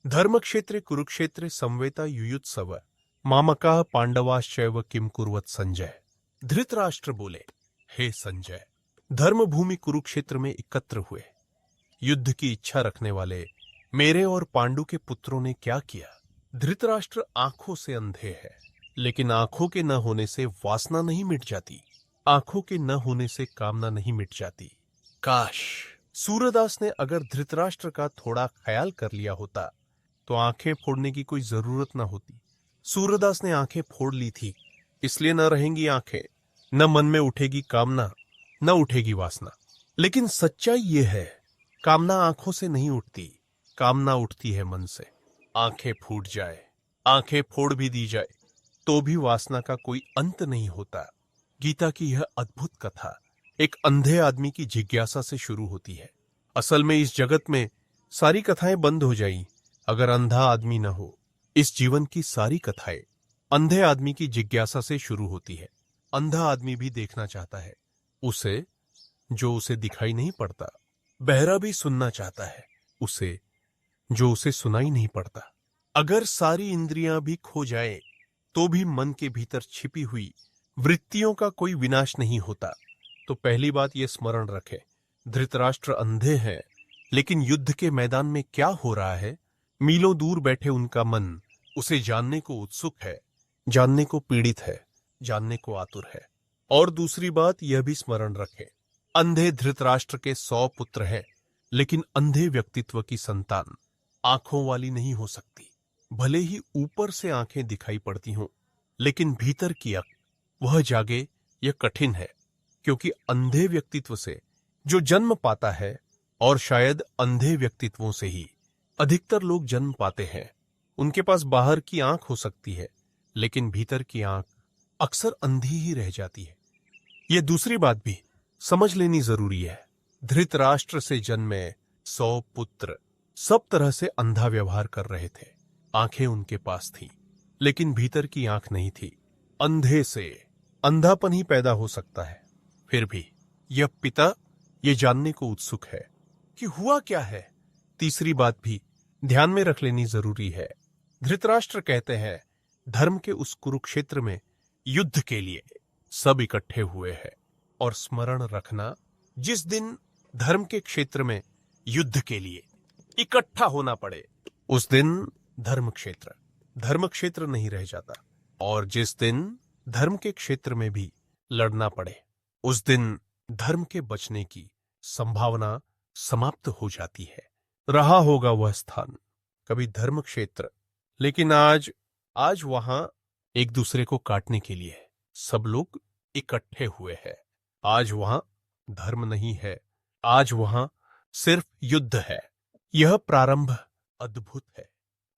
धर्मक्षेत्रे कुरुक्षेत्रे संवेता युयुत्सव मामकाः पांडवाश्चैव किम कुर्वत संजय। धृतराष्ट्र बोले, हे संजय, धर्मभूमि कुरुक्षेत्र में एकत्र हुए युद्ध की इच्छा रखने वाले मेरे और पांडु के पुत्रों ने क्या किया। धृतराष्ट्र आंखों से अंधे है, लेकिन आंखों के न होने से वासना नहीं मिट जाती, आंखों के न होने से कामना नहीं मिट जाती। काश सूरदास ने अगर धृतराष्ट्र का थोड़ा ख्याल कर लिया होता तो आंखें फोड़ने की कोई जरूरत ना होती। सूरदास ने आंखें फोड़ ली थी, इसलिए न रहेंगी आंखें, न मन में उठेगी कामना, न उठेगी वासना। लेकिन सच्चाई ये है, कामना आंखों से नहीं उठती, कामना उठती है मन से। आंखें फूट जाए, आंखें फोड़ भी दी जाए, तो भी वासना का कोई अंत नहीं होता। गीता की यह अद्भुत कथा एक अंधे आदमी की जिज्ञासा से शुरू होती है। असल में इस जगत में सारी कथाएं बंद हो जाएं अगर अंधा आदमी न हो। इस जीवन की सारी कथाएं अंधे आदमी की जिज्ञासा से शुरू होती है। अंधा आदमी भी देखना चाहता है उसे जो उसे दिखाई नहीं पड़ता। बहरा भी सुनना चाहता है उसे जो उसे सुनाई नहीं पड़ता। अगर सारी इंद्रियां भी खो जाए तो भी मन के भीतर छिपी हुई वृत्तियों का कोई विनाश नहीं होता। तो पहली बात यह स्मरण रखें, धृतराष्ट्र अंधे हैं, लेकिन युद्ध के मैदान में क्या हो रहा है, मीलों दूर बैठे उनका मन उसे जानने को उत्सुक है, जानने को पीड़ित है, जानने को आतुर है। और दूसरी बात यह भी स्मरण रखें, अंधे धृतराष्ट्र के 100 पुत्र हैं, लेकिन अंधे व्यक्तित्व की संतान आंखों वाली नहीं हो सकती। भले ही ऊपर से आंखें दिखाई पड़ती हों, लेकिन भीतर की अक्ल वह जागे, यह कठिन है। क्योंकि अंधे व्यक्तित्व से जो जन्म पाता है, और शायद अंधे व्यक्तित्वों से ही अधिकतर लोग जन्म पाते हैं, उनके पास बाहर की आंख हो सकती है, लेकिन भीतर की आंख अक्सर अंधी ही रह जाती है। यह दूसरी बात भी समझ लेनी जरूरी है। धृतराष्ट्र से जन्मे 100 पुत्र सब तरह से अंधा व्यवहार कर रहे थे। आंखें उनके पास थी, लेकिन भीतर की आंख नहीं थी। अंधे से अंधापन ही पैदा हो सकता है। फिर भी यह पिता यह जानने को उत्सुक है कि हुआ क्या है। तीसरी बात भी ध्यान में रख लेनी जरूरी है। धृतराष्ट्र कहते हैं, धर्म के उस कुरुक्षेत्र में युद्ध के लिए सब इकट्ठे हुए हैं। और स्मरण रखना, जिस दिन धर्म के क्षेत्र में युद्ध के लिए इकट्ठा होना पड़े, उस दिन धर्म क्षेत्र नहीं रह जाता। और जिस दिन धर्म के क्षेत्र में भी लड़ना पड़े, उस दिन धर्म के बचने की संभावना समाप्त हो जाती है। रहा होगा वह स्थान कभी धर्म क्षेत्र, लेकिन आज वहां एक दूसरे को काटने के लिए सब लोग इकट्ठे हुए हैं। आज वहां धर्म नहीं है, आज वहां सिर्फ युद्ध है। यह प्रारंभ अद्भुत है,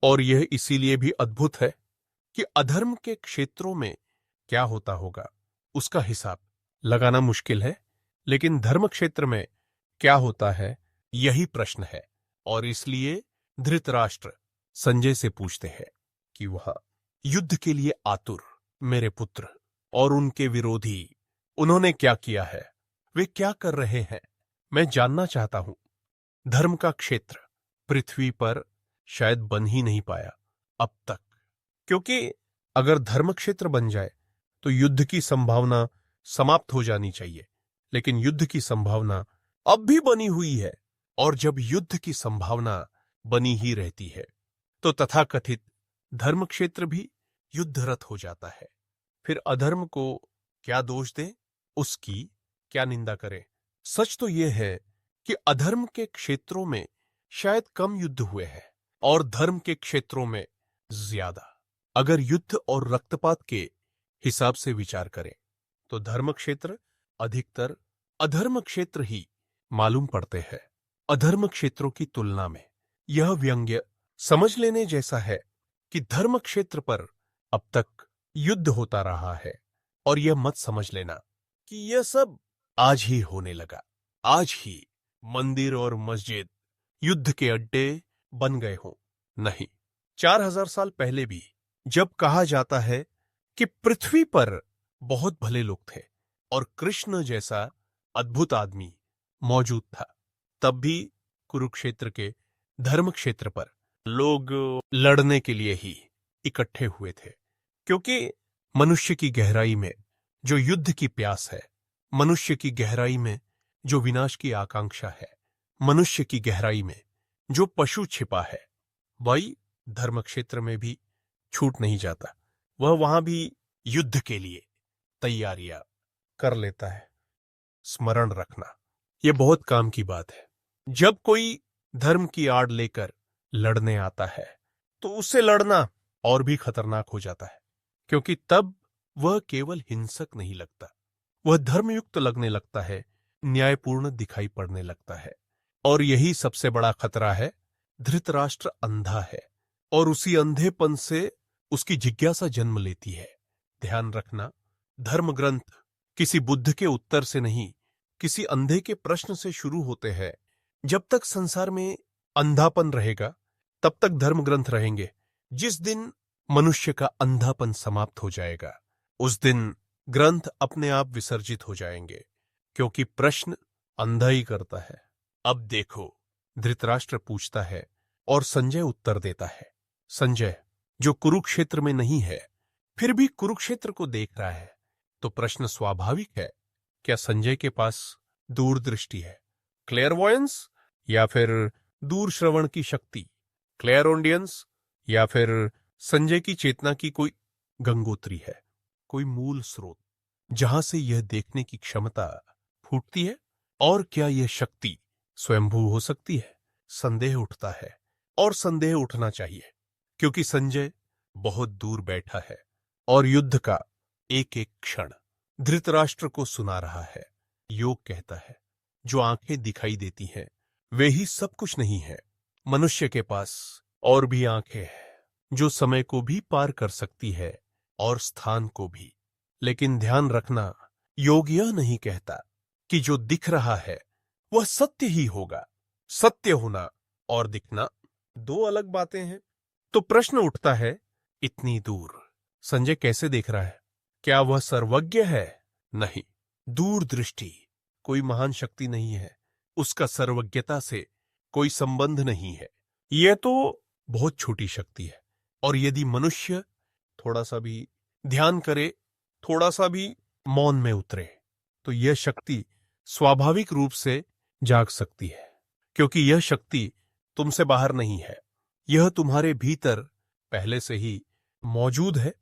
और यह इसीलिए भी अद्भुत है कि अधर्म के क्षेत्रों में क्या होता होगा उसका हिसाब लगाना मुश्किल है, लेकिन धर्म क्षेत्र में क्या होता है यही प्रश्न है। और इसलिए धृतराष्ट्र संजय से पूछते हैं कि वह युद्ध के लिए आतुर मेरे पुत्र और उनके विरोधी उन्होंने क्या किया है, वे क्या कर रहे हैं, मैं जानना चाहता हूं। धर्म का क्षेत्र पृथ्वी पर शायद बन ही नहीं पाया अब तक, क्योंकि अगर धर्म क्षेत्र बन जाए तो युद्ध की संभावना समाप्त हो जानी चाहिए। लेकिन युद्ध की संभावना अब भी बनी हुई है, और जब युद्ध की संभावना बनी ही रहती है तो तथाकथित धर्म क्षेत्र भी युद्धरत हो जाता है। फिर अधर्म को क्या दोष दें, उसकी क्या निंदा करें। सच तो यह है कि अधर्म के क्षेत्रों में शायद कम युद्ध हुए हैं और धर्म के क्षेत्रों में ज्यादा। अगर युद्ध और रक्तपात के हिसाब से विचार करें तो धर्म क्षेत्र अधिकतर अधर्म क्षेत्र ही मालूम पड़ते हैं। अधर्म क्षेत्रों की तुलना में यह व्यंग्य समझ लेने जैसा है कि धर्म क्षेत्र पर अब तक युद्ध होता रहा है, और यह मत समझ लेना कि यह सब आज ही होने लगा, आज ही मंदिर और मस्जिद युद्ध के अड्डे बन गए हों। नहीं, 4000 साल पहले भी जब कहा जाता है कि पृथ्वी पर बहुत भले लोग थे और कृष्ण जैसा अद्भुत आदमी मौजूद था, तब भी कुरुक्षेत्र के धर्म क्षेत्र पर लोग लड़ने के लिए ही इकट्ठे हुए थे, क्योंकि मनुष्य की गहराई में जो युद्ध की प्यास है, मनुष्य की गहराई में जो विनाश की आकांक्षा है, मनुष्य की गहराई में जो पशु छिपा है, वही धर्म क्षेत्र में भी छूट नहीं जाता। वह वहां भी युद्ध के लिए तैयारियां कर लेता है। स्मरण रखना, यह बहुत काम की बात है। जब कोई धर्म की आड़ लेकर लड़ने आता है, तो उससे लड़ना और भी खतरनाक हो जाता है, क्योंकि तब वह केवल हिंसक नहीं लगता, वह धर्मयुक्त लगने लगता है, न्यायपूर्ण दिखाई पड़ने लगता है। और यही सबसे बड़ा खतरा है। धृतराष्ट्र अंधा है और उसी अंधेपन से उसकी जिज्ञासा जन्म लेती है। ध्यान रखना, धर्म ग्रंथ किसी बुद्ध के उत्तर से नहीं, किसी अंधे के प्रश्न से शुरू होते हैं। जब तक संसार में अंधापन रहेगा, तब तक धर्म ग्रंथ रहेंगे। जिस दिन मनुष्य का अंधापन समाप्त हो जाएगा, उस दिन ग्रंथ अपने आप विसर्जित हो जाएंगे, क्योंकि प्रश्न अंधा ही करता है। अब देखो, धृतराष्ट्र पूछता है और संजय उत्तर देता है। संजय, जो कुरुक्षेत्र में नहीं है, फिर भी कुरुक्षेत्र को देख रहा है, तो प्रश्न स्वाभाविक है, क्या संजय के पास दूरदृष्टि है, क्लेयरवॉयंस, या फिर दूर श्रवण की शक्ति, क्लेयरओंडियंस, या फिर संजय की चेतना की कोई गंगोत्री है, कोई मूल स्रोत जहां से यह देखने की क्षमता फूटती है? और क्या यह शक्ति स्वयंभू हो सकती है? संदेह उठता है, और संदेह उठना चाहिए, क्योंकि संजय बहुत दूर बैठा है और युद्ध का एक एक क्षण धृतराष्ट्र को सुना रहा है। योग कहता है, जो आंखें दिखाई देती हैं, वे ही सब कुछ नहीं है। मनुष्य के पास और भी आंखें हैं, जो समय को भी पार कर सकती है और स्थान को भी। लेकिन ध्यान रखना, योग यह नहीं कहता कि जो दिख रहा है वह सत्य ही होगा। सत्य होना और दिखना दो अलग बातें हैं। तो प्रश्न उठता है, इतनी दूर संजय कैसे देख रहा है? क्या वह सर्वज्ञ है? नहीं, दूरदृष्टि कोई महान शक्ति नहीं है, उसका सर्वज्ञता से कोई संबंध नहीं है। यह तो बहुत छोटी शक्ति है। और यदि मनुष्य थोड़ा सा भी ध्यान करे, थोड़ा सा भी मौन में उतरे, तो यह शक्ति स्वाभाविक रूप से जाग सकती है, क्योंकि यह शक्ति तुमसे बाहर नहीं है, यह तुम्हारे भीतर पहले से ही मौजूद है।